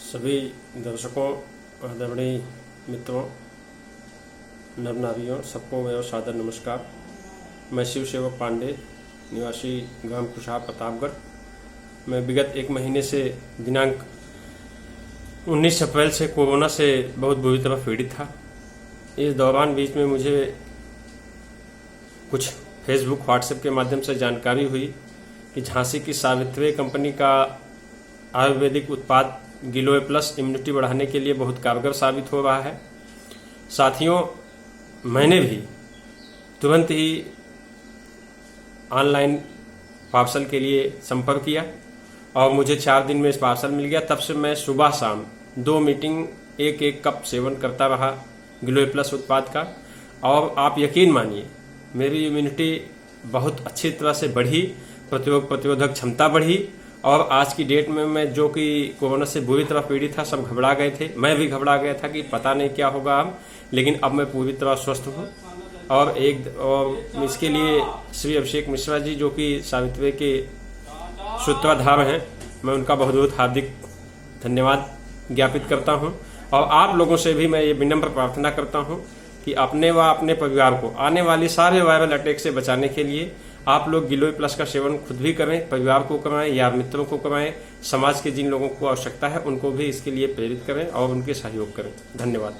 सभी दर्शकों, आदरणीय मित्रों, नरनारियों, सबको मेरा सादर नमस्कार। मैं शिव सेवक पांडे, निवासी ग्राम कुशा प्रतापगढ़। मैं विगत एक महीने से दिनांक 19 अप्रैल से कोरोना से बहुत बुरी तरह पीड़ित था। इस दौरान बीच में मुझे कुछ फेसबुक, व्हाट्सएप के माध्यम से जानकारी हुई कि झांसी की सावित्री कंपनी का आयुर्वेदिक उत्पाद गिलोय प्लस इम्यूनिटी बढ़ाने के लिए बहुत कारगर साबित हो रहा है। साथियों, मैंने भी तुरंत ही ऑनलाइन पार्सल के लिए संपर्क किया और मुझे 4 दिन में इस पार्सल मिल गया। तब से मैं सुबह शाम 2 मीटिंग एक कप सेवन करता रहा गिलोय प्लस उत्पाद का, और आप यकीन मानिए मेरी इम्यूनिटी बहुत अच्छी तरह से बढ़ी, प्रतिरोधक क्षमता बढ़ी। और आज की डेट में मैं जो कि कोरोना से बुरी तरह पीड़ित था, सब घबरा गए थे, मैं भी घबरा गया था कि पता नहीं क्या होगा अब, लेकिन अब मैं पूरी तरह स्वस्थ हूँ। और इसके लिए श्री अभिषेक मिश्रा जी, जो कि सावित्री के सूत्रधार हैं, मैं उनका बहुत बहुत हार्दिक धन्यवाद ज्ञापित करता हूं। और आप लोगों से भी मैं ये विनम्र प्रार्थना करता हूं कि अपने व अपने परिवार को आने वाली सारे वायरल अटैक से बचाने के लिए आप लोग गिलोय प्लस का सेवन खुद भी करें, परिवार को कराएं, यार मित्रों को कराएं, समाज के जिन लोगों को आवश्यकता है उनको भी इसके लिए प्रेरित करें और उनके सहयोग करें। धन्यवाद।